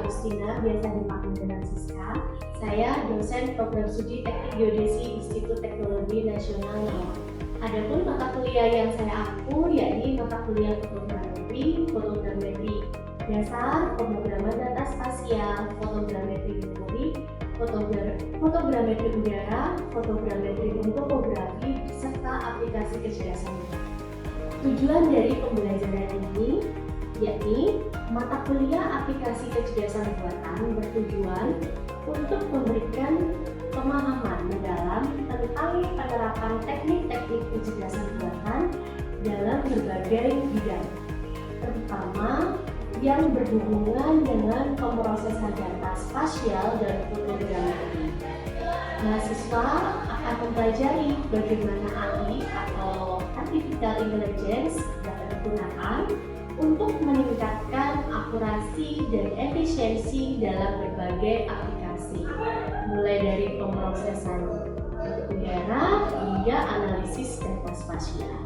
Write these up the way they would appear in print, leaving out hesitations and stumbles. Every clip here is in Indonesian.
Agustina, biasa dipanggil dengan Siska. Saya dosen program studi Teknik Geodesi Institut Teknologi Nasional Malang. Adapun mata kuliah yang saya akur yakni mata kuliah fotogrametri, dasar pemrograman data spasial, fotogrametri memori, fotogrametri udara, fotogrametri dan topografi, serta aplikasi kecerdasan buatan. Tujuan dari pembelajaran ini yakni mata kuliah aplikasi kecerdasan buatan bertujuan untuk memberikan pemahaman mendalam tentang penerapan teknik-teknik kecerdasan buatan dalam berbagai bidang, terutama yang berhubungan dengan pemrosesan data spasial dan fotogrametri. Mahasiswa akan mempelajari bagaimana AI atau Artificial Intelligence dapat digunakan untuk meningkatkan akurasi dan efisiensi dalam berbagai aplikasi, mulai dari pemrosesan udara hingga analisis data spasial.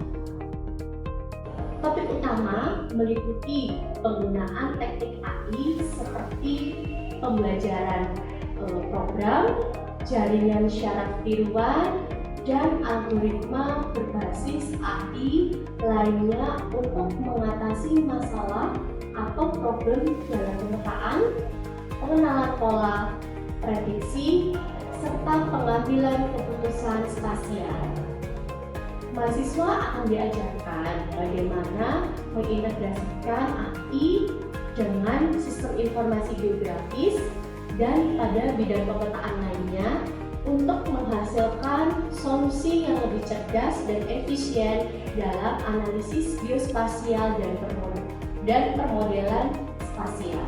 Topik utama meliputi penggunaan teknik AI seperti pembelajaran program, jaringan syarat tiruan, dan algoritma berbasis AI lainnya untuk mengatasi masalah atau problem dalam pemetaan, pengenalan pola, prediksi, serta pengambilan keputusan spasial. Mahasiswa akan diajarkan bagaimana mengintegrasikan AI dengan sistem informasi geografis dan pada bidang pemetaan lainnya untuk menghasilkan solusi yang lebih cerdas dan efisien dalam analisis geospasial dan permodelan spasial.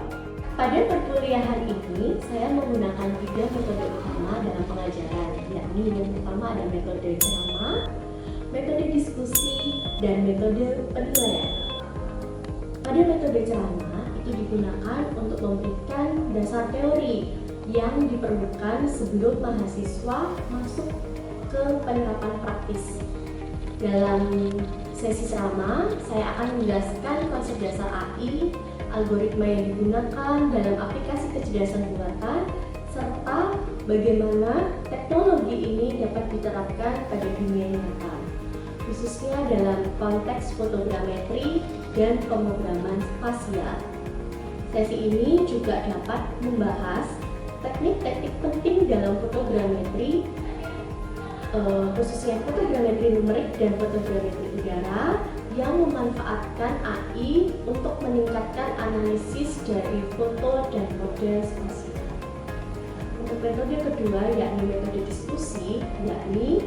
Pada perkuliahan ini, saya menggunakan 3 metode utama dalam pengajaran, yakni yang pertama ada metode ceramah, metode diskusi, dan metode penilaian. Pada metode ceramah itu digunakan untuk memberikan dasar teori yang diperlukan sebelum mahasiswa masuk ke penerapan praktis. Dalam sesi ceramah, saya akan menjelaskan konsep dasar AI, algoritma yang digunakan dalam aplikasi kecerdasan buatan, serta bagaimana teknologi ini dapat diterapkan pada dunia nyata, khususnya dalam konteks fotogrametri dan pemrograman spasial. Sesi ini juga dapat membahas teknik-teknik penting dalam fotogrametri, khususnya fotogrametri numerik dan fotogrametri udara yang memanfaatkan AI untuk meningkatkan analisis dari foto dan model spasial. Untuk metode kedua yakni metode diskusi, yakni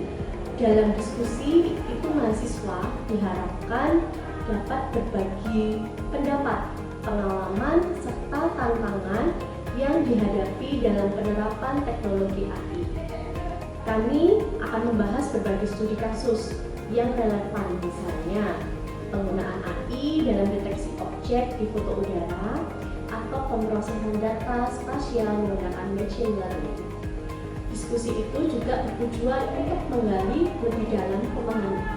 dalam diskusi itu mahasiswa diharapkan dapat berbagi pendapat, pengalaman, serta tantangan yang dihadapi dalam penerapan teknologi AI. Kami akan membahas berbagai studi kasus yang relevan, misalnya penggunaan AI dalam deteksi objek di foto udara atau pemrosesan data spasial menggunakan machine learning. Diskusi itu juga bertujuan untuk menggali lebih dalam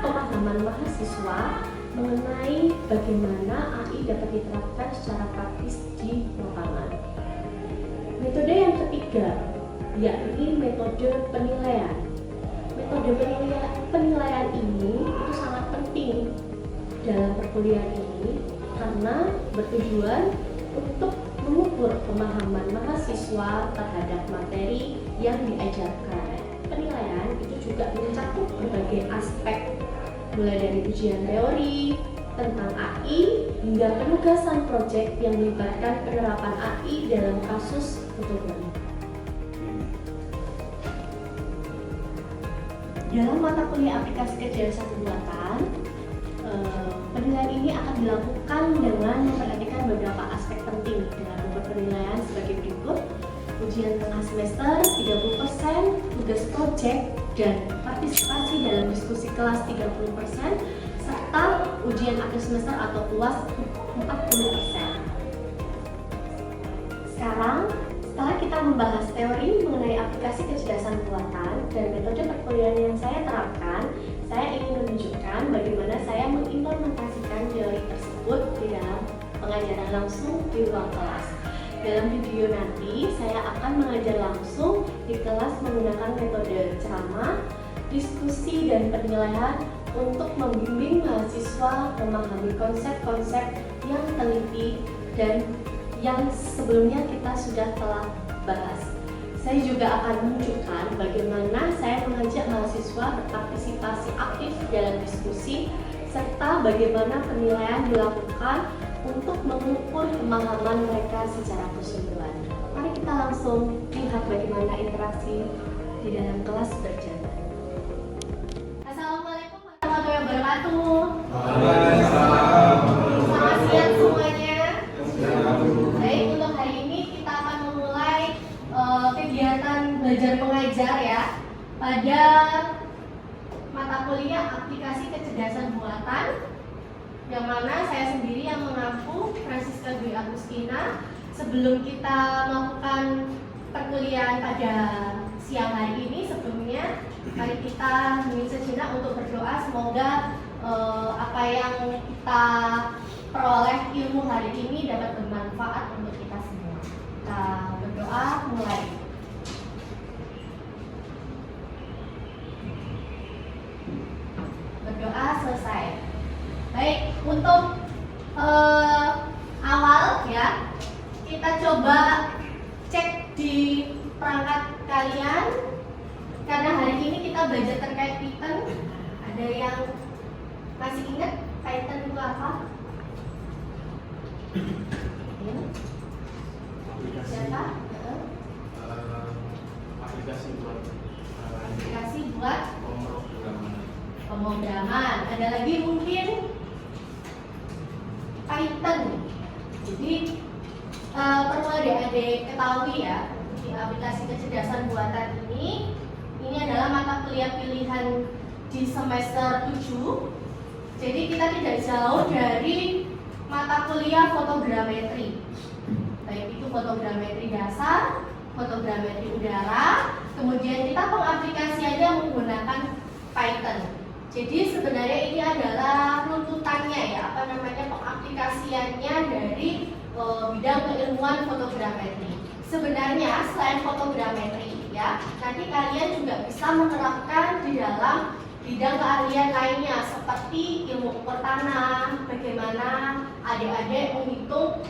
pemahaman mahasiswa mengenai bagaimana AI dapat diterapkan secara praktis di lapangan. Metode yang ketiga yakni metode penilaian. Metode penilaian ini itu sangat penting dalam perkuliahan ini karena bertujuan untuk mengukur pemahaman mahasiswa terhadap materi yang diajarkan. Penilaian itu juga mencakup berbagai aspek, mulai dari ujian teori tentang AI hingga penugasan proyek yang melibatkan penerapan AI dalam kasus fotografi. Dalam mata kuliah aplikasi kecerdasan buatan, penilaian ini akan dilakukan dengan memperhatikan beberapa aspek penting dalam penilaian sebagai berikut: ujian tengah semester 30%, tugas proyek dan partisipasi dalam diskusi kelas 30%, serta ujian akhir semester atau UAS 40%. Sekarang, setelah kita membahas teori mengenai aplikasi kecerdasan buatan dan metode perkuliahan yang saya terapkan, saya ingin menunjukkan bagaimana saya mengimplementasikan teori tersebut di dalam pengajaran langsung di ruang kelas. dalam video nanti saya akan mengajar langsung di kelas menggunakan metode ceramah, diskusi, dan penilaian untuk membimbing mahasiswa memahami konsep-konsep yang teliti dan yang sebelumnya kita sudah telah bahas. Saya juga akan menunjukkan bagaimana saya mengajak mahasiswa berpartisipasi aktif dalam diskusi serta bagaimana penilaian dilakukan untuk mengukur pemahaman mereka secara keseluruhan. Mari kita langsung lihat bagaimana interaksi di dalam kelas berjalan. Assalamualaikum warahmatullahi wabarakatuh. Waalaikumsalam. Selamat siang semuanya. Baik, untuk hari ini kita akan memulai kegiatan belajar mengajar ya pada mata kuliah aplikasi kecerdasan buatan, yang mana saya sendiri yang mengaku, Francisca Dwi Agustina. Sebelum kita melakukan perkuliahan pada siang hari ini, sebelumnya mari kita hening sejenak untuk berdoa. Semoga apa yang kita peroleh ilmu hari ini dapat bermanfaat untuk kita semua. Kita berdoa, mulai. Berdoa selesai. Baik, untuk awal ya, kita coba cek di perangkat kalian, karena hari ini kita belajar terkait Python. Ada yang masih ingat Python itu apa? Siapa? Aplikasi buat pemrograman. Ada lagi mungkin Python. Jadi perlu adik-adik ketahui ya, di aplikasi kecerdasan buatan ini adalah mata kuliah pilihan di semester 7. Jadi kita tidak jauh dari mata kuliah fotogrametri, baik itu fotogrametri dasar, fotogrametri udara, kemudian kita pengaplikasiannya menggunakan Python. Jadi sebenarnya ini adalah runtutannya ya, pengaplikasiannya dari bidang keilmuan fotogrametri. Sebenarnya selain fotogrametri ya, nanti kalian juga bisa menerapkan di dalam bidang keahlian lainnya seperti ilmu ukur tanah, bagaimana adik-adik menghitung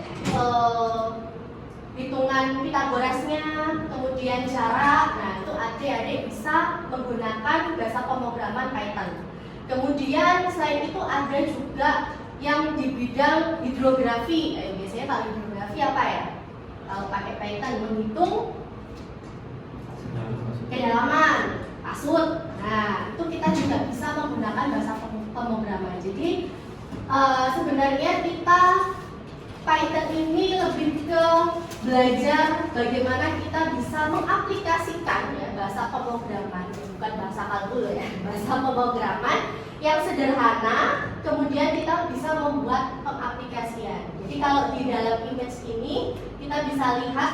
hitungan Pitagorasnya, kemudian jarak. Nah, itu adik-adik bisa menggunakan bahasa pemrograman Python. Kemudian selain itu ada juga yang di bidang hidrografi. Biasanya kalau hidrografi apa ya? Kalau pakai Python menghitung kedalaman pasut. Nah, itu kita juga bisa menggunakan bahasa pemrograman. Jadi sebenarnya kita Python ini lebih ke belajar bagaimana kita bisa mengaplikasikan ya bahasa pemrograman, bukan bahasa kalkul ya, bahasa pemrograman yang sederhana, kemudian kita bisa membuat pengaplikasian. Jadi kalau di dalam image ini kita bisa lihat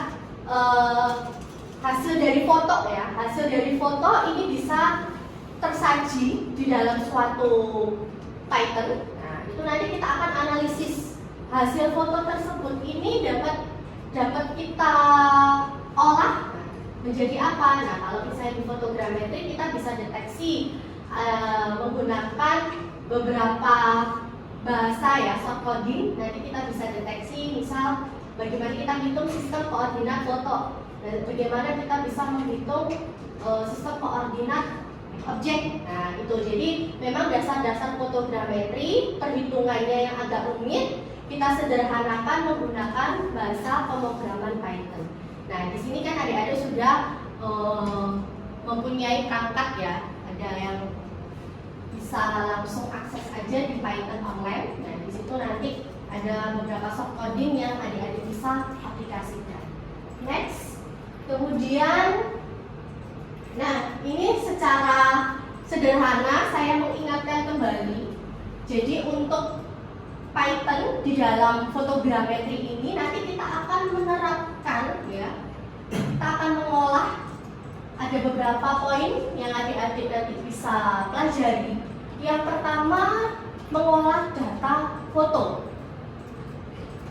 hasil dari foto ya, hasil dari foto ini bisa tersaji di dalam suatu Python. Nah, itu nanti kita akan analisis hasil foto tersebut ini dapat kita olah menjadi apa. Nah, kalau misalnya di fotogrametri kita bisa deteksi menggunakan beberapa bahasa ya, short coding. Nanti kita bisa deteksi misal bagaimana kita hitung sistem koordinat foto, dan bagaimana kita bisa menghitung sistem koordinat objek. Nah, itu jadi memang dasar-dasar fotogrametri, perhitungannya yang agak rumit kita sederhanakan menggunakan bahasa pemrograman Python. Nah, di sini kan adik-adik sudah mempunyai perangkat ya, ada yang bisa langsung akses aja di Python online. Nah, di situ nanti ada beberapa soft coding yang adik-adik bisa aplikasikan. Next, kemudian, nah ini secara sederhana saya mengingatkan kembali. Jadi untuk Python di dalam fotogrametri ini nanti kita akan menerapkan ya, kita akan mengolah. Ada beberapa poin yang adik-adik nanti bisa pelajari. Yang pertama, mengolah data foto.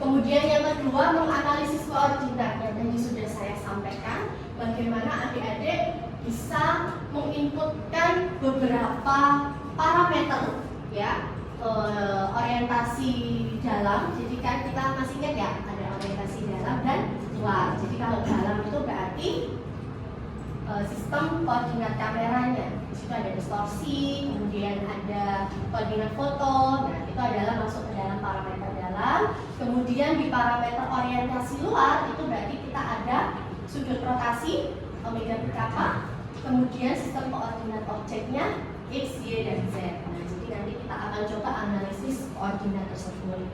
Kemudian Kemudian yang kedua, menganalisis koordinat yang tadi sudah saya sampaikan, bagaimana adik-adik bisa menginputkan beberapa parameter ya, orientasi dalam. Jadi kan kita masih ingat ya, ada orientasi dalam dan luar. Jadi kalau dalam itu berarti sistem koordinat kameranya. Di situ ada distorsi, kemudian ada koordinat foto. Nah, itu adalah masuk ke dalam parameter dalam. Kemudian di parameter orientasi luar itu berarti kita ada sudut rotasi omega berapa. Kemudian sistem koordinat objeknya x, y, dan z. Nah, jadi nanti kita akan coba analisis koordinat tersebut.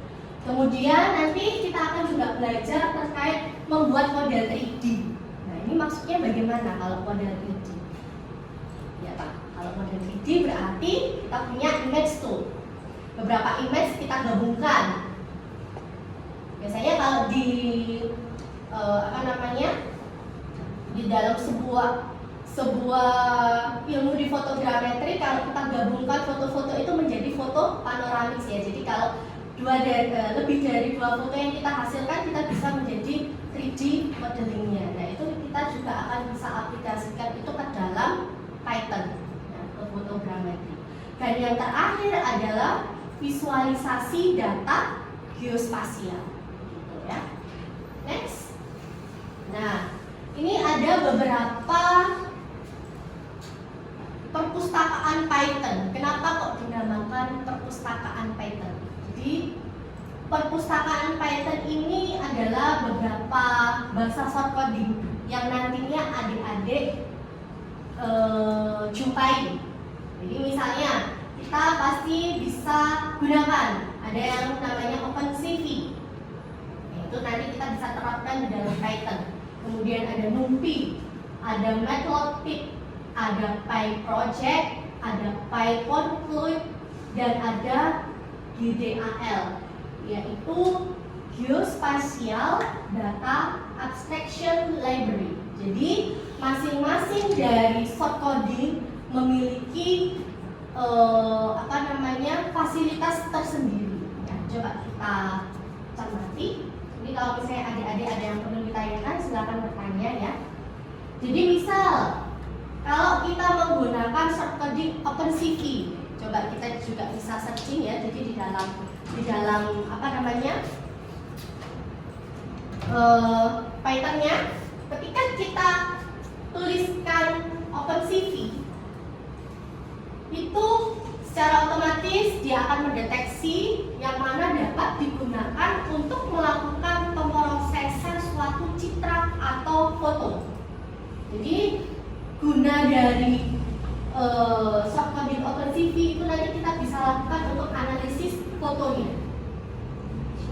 Kemudian nanti kita akan juga belajar terkait membuat model 3D. Ini maksudnya bagaimana kalau model 3D? Ya Pak, kalau model 3D berarti kita punya image tuh. Beberapa image kita gabungkan. Biasanya kalau di di dalam sebuah ilmu di fotogrametri, kalau kita gabungkan foto-foto itu menjadi foto panoramik ya. Jadi kalau lebih dari dua foto yang kita hasilkan, kita bisa menjadi 3D modelingnya. Nah, itu kita juga akan bisa aplikasikan itu ke dalam Python ya, ke fotogrametri. Dan yang terakhir adalah visualisasi data geospasial gitu ya. Next. Nah, ini ada beberapa perpustakaan Python. Kenapa kok dinamakan perpustakaan Python? Jadi perpustakaan Python ini adalah beberapa bahasa short coding yang nantinya adik-adik jumpai. Jadi misalnya kita pasti bisa gunakan, ada yang namanya OpenCV. Itu nanti kita bisa terapkan di dalam Python. Kemudian ada NumPy, ada Matplotlib, ada PyProject, ada PyConfluid, dan ada GDAL, yaitu Geospatial Data Abstraction Library. Jadi masing-masing dari short coding memiliki fasilitas tersendiri. Ya, coba kita cermati. Ini kalau misalnya adik-adik ada yang perlu ditanyakan, silakan bertanya ya. Jadi misal kalau kita menggunakan short coding OpenCV, coba kita juga bisa searching ya. Jadi di dalam Python-nya, ketika kita tuliskan OpenCV, itu secara otomatis dia akan mendeteksi yang mana dapat digunakan untuk melakukan pemrosesan suatu citra atau foto. Jadi guna dari short coding OpenCV itu nanti kita bisa lakukan untuk analisis fotonya.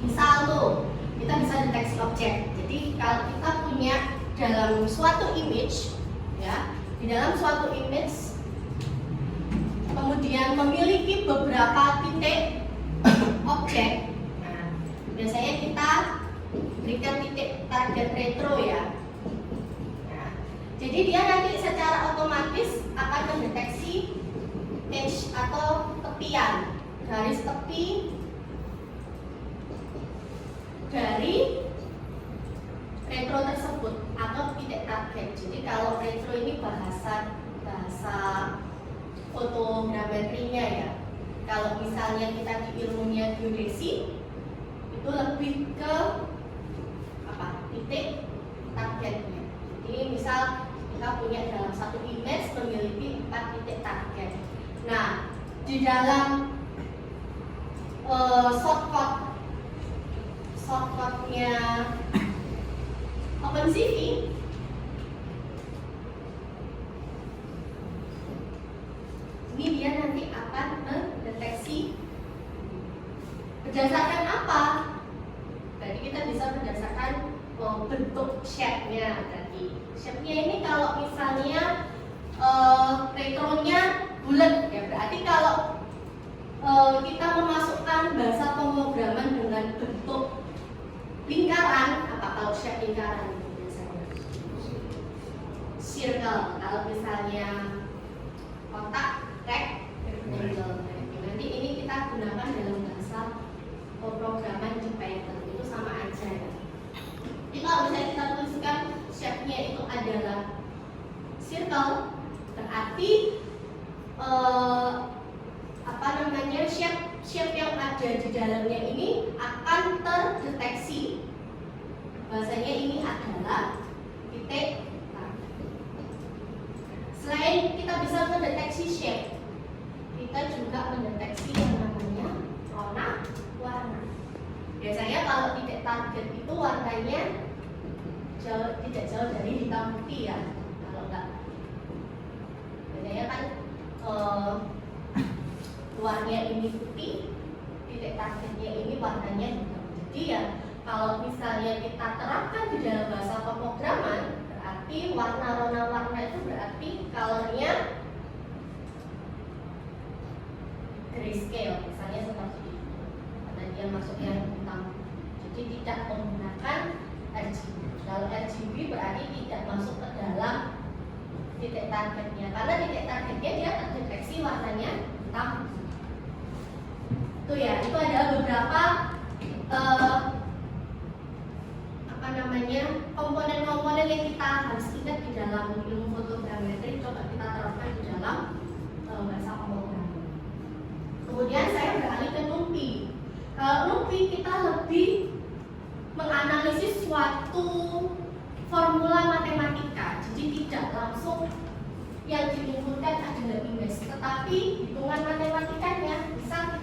Misal tuh, kita bisa deteksi objek. Jadi kalau kita punya dalam suatu image, ya, di dalam suatu image, kemudian memiliki beberapa titik objek. Nah, biasanya kita berikan titik target retro ya. Nah, jadi dia nanti secara otomatis akan mendeteksi edge atau tepian, garis tepi dari retro tersebut atau titik target. Jadi kalau retro ini bahasa fotogrametrinya ya. Kalau misalnya kita di ilmunya geodesi, itu lebih ke titik targetnya. Jadi misal kita punya dalam satu image memiliki 4 titik target. Nah, di dalam shortcut-nya OpenCV, ini dia nanti akan mendeteksi berdasarkan apa? Jadi kita bisa berdasarkan bentuk shape-nya. Tadi shape-nya ini kalau misalnya retronya bulat ya, berarti kalau kita memasukkan bahasa pemrograman dengan bentuk lingkaran, apa kalau shape lingkaran itu biasanya circle. Kalau misalnya kotak, rectangle. Nanti ini kita gunakan dalam bahasa pemrograman di Python, itu sama aja circle, berarti shape yang ada di dalamnya ini akan terdeteksi. Bahasanya ini adalah titik target. Selain kita bisa mendeteksi shape, kita juga mendeteksi yang namanya warna. Biasanya kalau titik target itu warnanya tidak jauh dari hitam putih ya. Kalau enggak, biasanya kan luarnya ini putih, titik targetnya ini warnanya hitam. Jadi ya kalau misalnya kita terapkan di dalam bahasa pemrograman, berarti warna itu berarti colornya grayscale, misalnya seperti itu. Karena dia masuknya hitam, jadi tidak menggunakan RGB. Kalau RGB berarti tidak masuk ke dalam titik targetnya, karena titik targetnya dia terdeteksi warnanya hitam. Itu ya, itu adalah beberapa komponen-komponen yang kita harus ingat di dalam ilmu fotogrametri. Coba kita terapkan di dalam bahasa pemrograman. Kemudian saya beralih ke NumPy. Kalau NumPy kita lebih menganalisis suatu formula matematika, jadi tidak langsung yang diinputkan adalah image, tetapi hitungan matematikanya bisa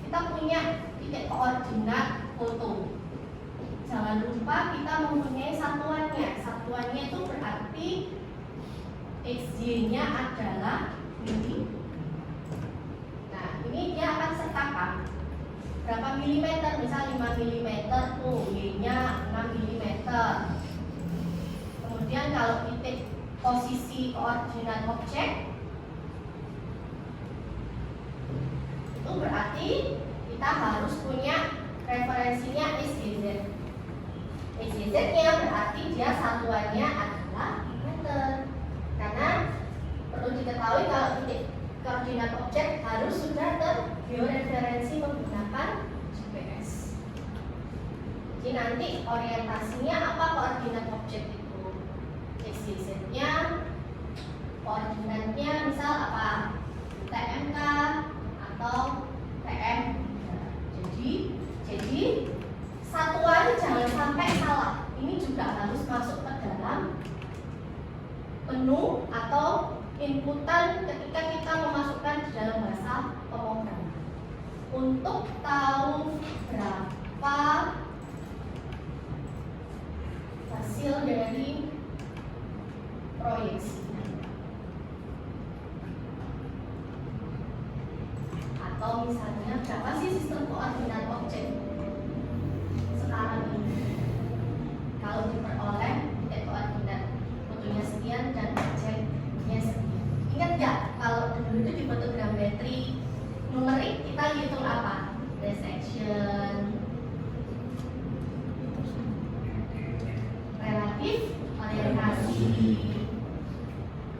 kita punya titik koordinat foto. Jangan lupa kita mempunyai satuannya. Satuannya itu berarti XY-nya adalah ini. Nah, ini dia akan sertakan berapa milimeter, misal 5 milimeter tuh, Y-nya 6 milimeter. Kemudian kalau titik posisi koordinat objek itu berarti kita harus punya referensinya XYZ. XYZ-nya berarti dia satuannya adalah meter. Karena perlu diketahui kalau titik koordinat objek harus sudah tergeoreferensi menggunakan GPS. Jadi nanti orientasinya apa koordinat objek itu? XYZ-nya, koordinatnya misal apa? TMK atau TM. Jadi satuan jangan sampai salah. Ini juga harus masuk ke dalam menu atau inputan ketika kita memasukkan di dalam bahasa pemrograman. Untuk tahu berapa hasil dari proyeksi atau misalnya berapa sih sistem koordinat objek sekarang ini, kalau diperoleh titik koordinat fotonya sekian dan objeknya sekian. Ingat nggak kalau dulu itu di fotogrametri numerik kita hitung apa? Resection, relatif orientasi,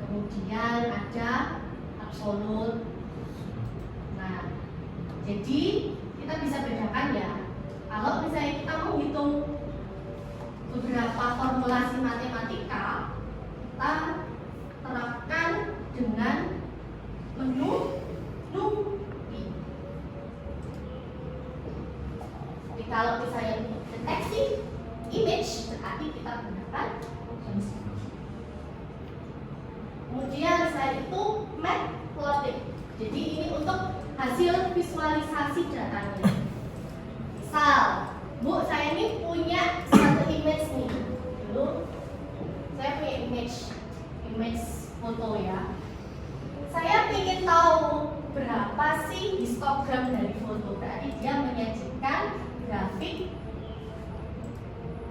kemudian ada absolut. Nah, jadi kita bisa bedakan ya. Kalau misalnya kita menghitung beberapa formulasi matematika, kita terapkan dengan menu NumPy. Jadi kalau misalnya untuk deteksi image, berarti kita gunakan function. Kemudian selain itu matplotlib. Jadi ini untuk hasil visualisasi datanya. Misal, Bu, saya ini punya satu image nih. Dulu saya punya image foto ya. Saya ingin tahu berapa sih histogram dari foto. Berarti dia menyajikan grafik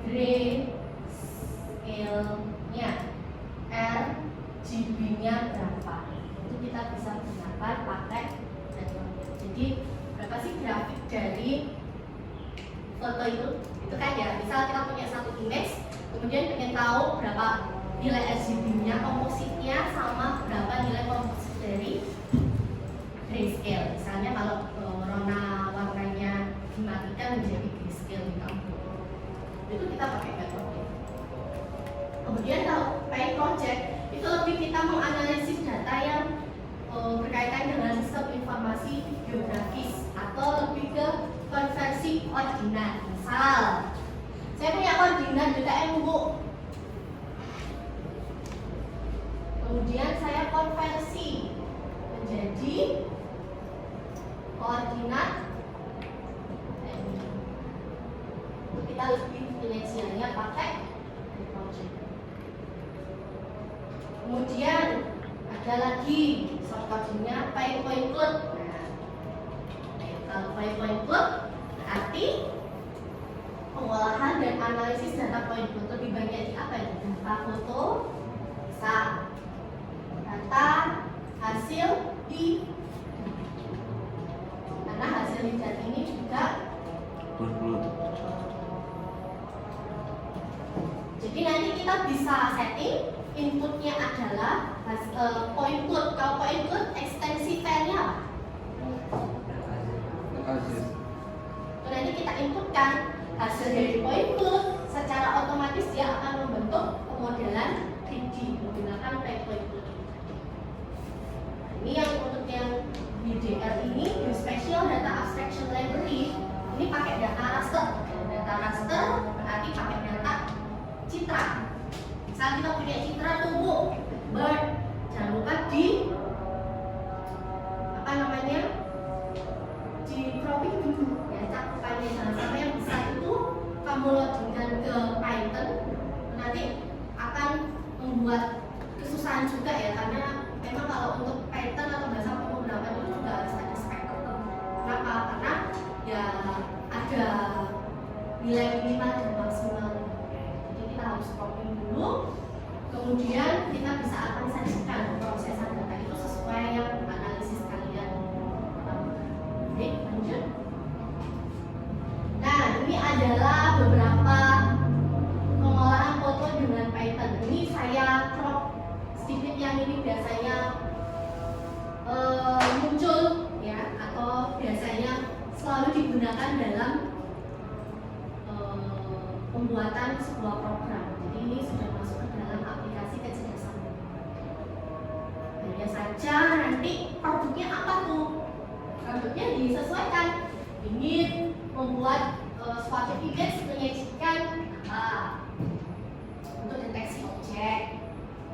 grayscale-nya, RGB-nya berapa. Itu kita bisa gunakan pakai matplotlib. Jadi berapa sih grafik dari foto itu kan ya, misal kita punya satu image, kemudian ingin tahu berapa nilai RGB-nya, kompositnya, sama berapa nilai komposit dari grayscale. Misalnya kalau warnanya dimatikan menjadi grayscale di kampus, itu kita pakai matplotlib. Kemudian kalau paint project koordinat. Misal, saya punya koordinat DKM Bu. Kemudian saya konversi menjadi koordinat ini. Kita lebih penyajiannya pakai project. Kemudian ada lagi shortcutnya PyPo include. Kalau PyPo include berarti pengolahan dan analisis data point foto lebih banyak di apa ya? Data foto bisa, data hasil di, karena hasil lihat ini juga jadi nanti kita bisa setting inputnya adalah point code. Kalau point code ekstensi filenya nanti kita inputkan hasil dari point code, secara otomatis dia akan membentuk pemodelan 3D menggunakan point code. Ini yang untuk yang BDL ini, Special Data Abstraction Library, ini pakai data raster. Data raster berarti pakai data citra. Misal kita punya citra tubuh bird, jangan lupa di apa namanya, di cropping dulu ya, cakupannya jangan sampai yang besar itu kamu loadingkan ke Python, nanti akan membuat kesusahan juga ya, karena memang kalau untuk Python atau bahasa pemrograman itu juga harus ada spek. Kenapa? Karena ya ada nilai minimal dan maksimal. Jadi kita harus cropping dulu, kemudian kita bisa akan sajikan prosesan data itu sesuai yang analisis kalian. Oke, lanjut. Nah, ini adalah beberapa pengolahan foto dengan Python. Ini saya crop sedikit, yang ini biasanya muncul ya, atau biasanya selalu digunakan dalam pembuatan sebuah program. Jadi ini sudah masuk ke dalam aplikasi kecerdasan. Hanya saja nanti produknya apa tuh? Produknya disesuaikan. Ingin membuat suatu image menyajikan untuk deteksi objek,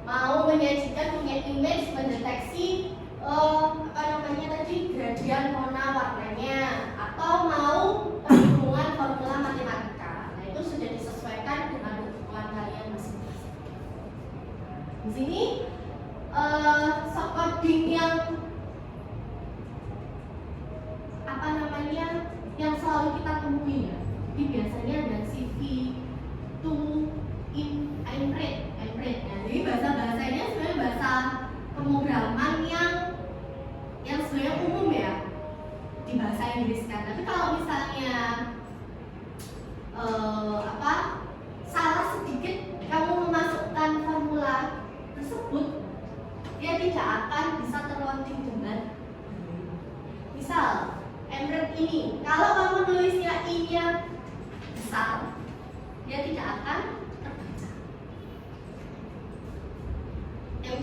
mau menyajikan punya image mendeteksi apa namanya tadi, gradian warna warnanya, atau mau perhitungan formula matematika. Nah, itu sudah disesuaikan dengan kebutuhan kalian masing-masing. Di sini coding yang apa namanya, yang selalu kita temui ya, ini biasanya ada CV to Imprint. Nah, jadi bahasa-bahasanya sebenarnya bahasa pemrograman yang sebenarnya umum ya di bahasa Inggris kan. Tapi kalau misalnya salah sedikit kamu memasukkan formula tersebut, dia tidak akan bisa terlaunching dengan misal Emret ini, kalau kamu nulisnya I-nya besar, dia tidak akan terbaca.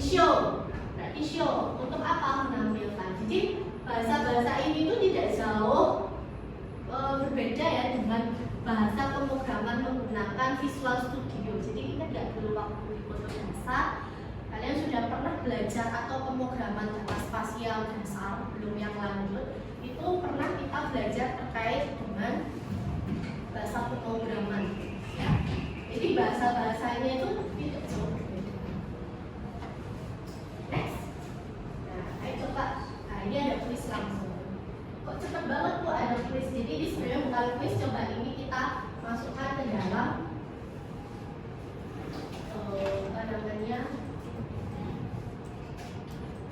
Show, berarti show untuk apa? Menampilkan. Jadi bahasa-bahasa ini itu tidak jauh berbeda ya dengan bahasa pemrograman menggunakan Visual Studio. Jadi kita tidak perlu waktu di kode dasar. Kalian sudah pernah belajar atau pemrograman data spasial dasar, belum yang lanjut, itu pernah kita belajar terkait dengan bahasa pemrograman ya. Jadi bahasa-bahasanya itu tidak jauh berbeda. Next. Nah, ayo coba. Nah, ini ada quiz langsung. Kok cepet banget kok ada quiz. Jadi ini sebenarnya bukan quiz, coba ini kita masukkan ke dalam apa namanya,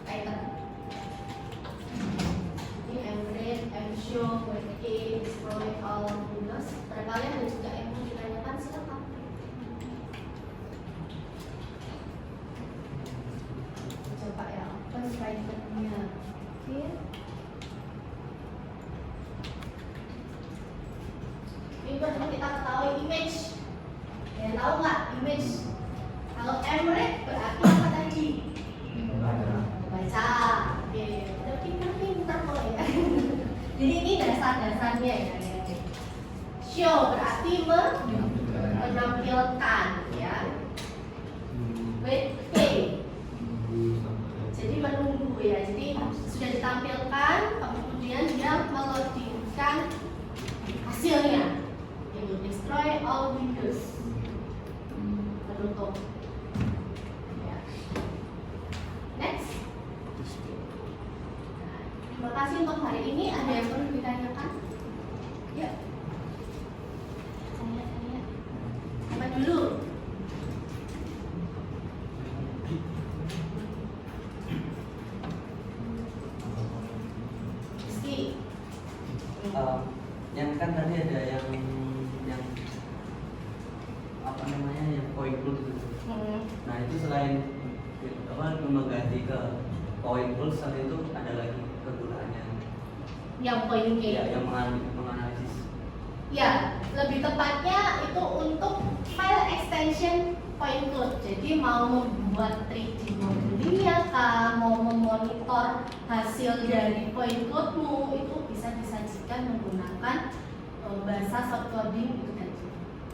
Python. Ini Emret, Mshow, WK, Destroy All Windows. Barangkali ada juga yang mau ditanyakan, silakan. Coba ya, open Python-nya. Oke. Ini perlu kita ketahui image. Ya, tahu nggak image? Kalau Emret berarti apa tadi? Baca. Oke, udah pintar-pintar kok ya. Jadi ini dasar-dasarnya ya. Show berarti menampilkan, ya. Wait, jadi menunggu, ya. Jadi sudah ditampilkan, kemudian dia meloadingkan hasilnya. It will destroy all windows. Menutup. Ya. Next. Terima kasih untuk hari ini. Ada yang perlu ditanyakan? Ya. Saya. Apa dulu? Rizky. Yang kan tadi ada yang apa namanya, yang point cloud itu. Nah itu selain mengganti ke point cloud, saat itu ada lagi kegunaannya. Yang point K. Ya, yang menganalisis. Ya, lebih tepatnya itu untuk file extension point cloud. Jadi mau membuat 3D modelingnya kah, mau memonitor hasil dari point cloudmu, itu bisa disajikan menggunakan bahasa soft coding itu tadi.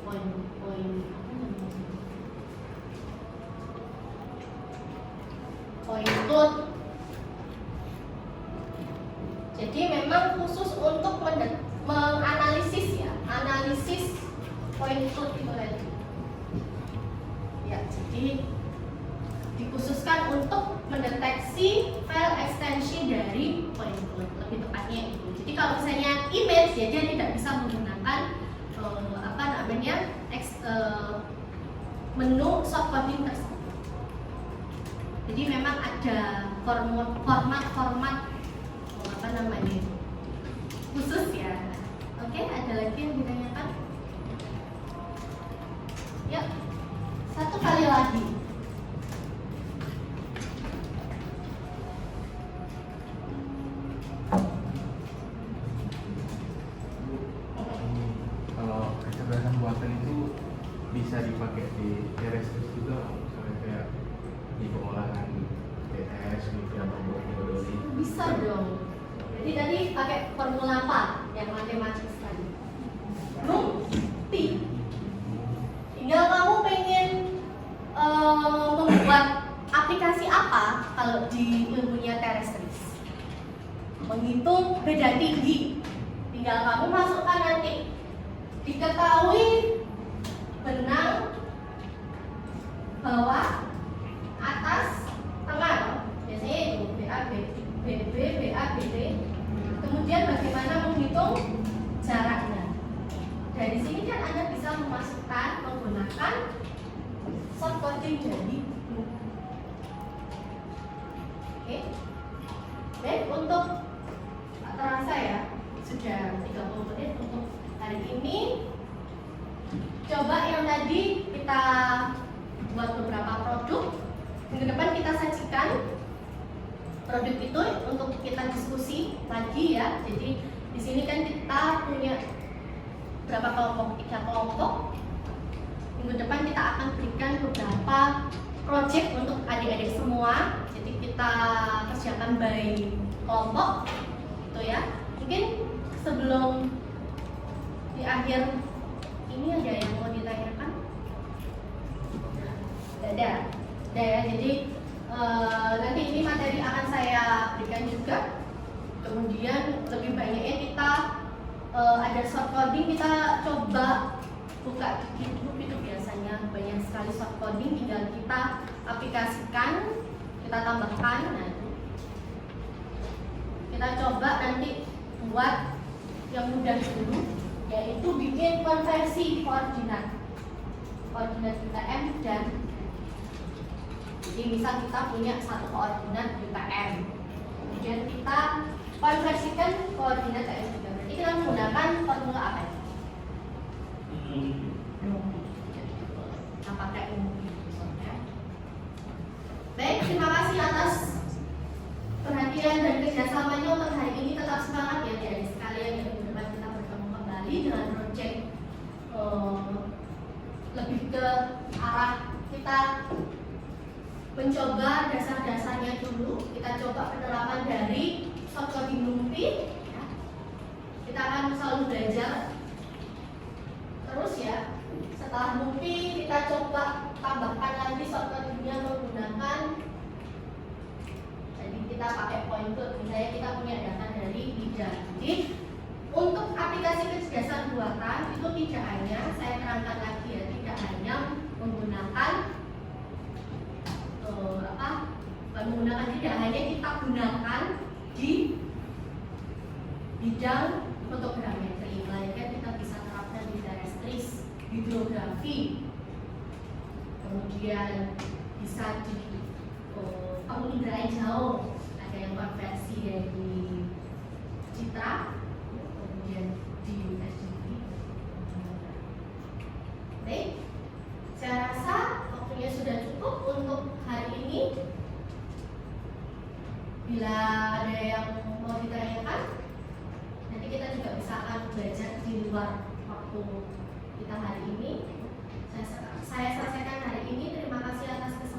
Point cloud. Jadi memang khusus untuk menganalisis, ya, analisis point cloud itu tadi. Ya, jadi dikhususkan untuk mendeteksi file ekstensi dari point cloud, lebih tepatnya itu. Jadi kalau misalnya image, ya dia tidak bisa menggunakan menu soft coding tersebut. Jadi memang ada format khusus, ya. Oke, ada lagi yang ditanyakan? Ya, satu kali lagi. Kalau kecerdasan buatan itu bisa dipakai di TRS juga, misalnya kayak di pengolahan TS, gitu, atau modeling. Bisa dong. Jadi tadi pakai formula apa yang matematis tadi? Bukti. Tinggal kamu pengen membuat aplikasi apa kalau di ilmunya terestris. Menghitung beda tinggi. Tinggal kamu masukkan nanti. Diketahui benang, bawah, atas, tengah. Biasanya itu BAB, BB, BABD. Kemudian bagaimana menghitung jaraknya. Dari sini kan Anda bisa memasukkan menggunakan soft coding dari Book. Oke. Baik, untuk terasa, ya, sudah 30 menit untuk hari ini. Coba yang tadi kita buat beberapa produk. Minggu depan kita sajikan produk itu untuk kita diskusi lagi, ya. Jadi di sini kan kita punya berapa kelompok? 3 kelompok. Minggu depan kita akan berikan beberapa project untuk adik-adik semua. Jadi kita kerjakan by kelompok, gitu, ya. Mungkin sebelum di akhir ini ada yang mau ditanyakan? Ada, ya. Jadi nanti ini materi akan saya berikan juga. Kemudian lebih banyaknya kita ada short coding, kita coba buka di YouTube, itu biasanya banyak sekali short coding, tinggal kita aplikasikan, kita tambahkan. Nah, kita coba nanti buat yang mudah dulu, yaitu bikin konversi koordinat UTM. Dan jadi misal kita punya satu koordinat UTM, kemudian kita konversikan koordinat UTM juga. Berarti kita menggunakan formula apa? Nah, pakai umum. Baik, terima kasih atas perhatian dan kerjasamanya untuk hari ini. Tetap semangat, ya, adik-adik sekalian. Yang minggu depan kita bertemu kembali dengan project lebih ke arah kita mencoba dasar-dasarnya dulu. Kita coba penerapan dari soft coding NumPy, ya. Kita akan selalu belajar tidak hanya, saya terangkan lagi ya, tidak hanya menggunakan tidak hanya kita gunakan di bidang fotogrametri, melainkan kita bisa terapkan di terestris, hidrografi, kemudian bisa di penginderaan jauh, ada yang konversi dari citra, kemudian di SDV. Baik, saya rasa waktunya sudah cukup untuk hari ini. Bila ada yang mau ditanyakan, nanti kita juga bisa akan belajar di luar waktu kita hari ini. Saya selesaikan hari ini. Terima kasih atas kesempatan.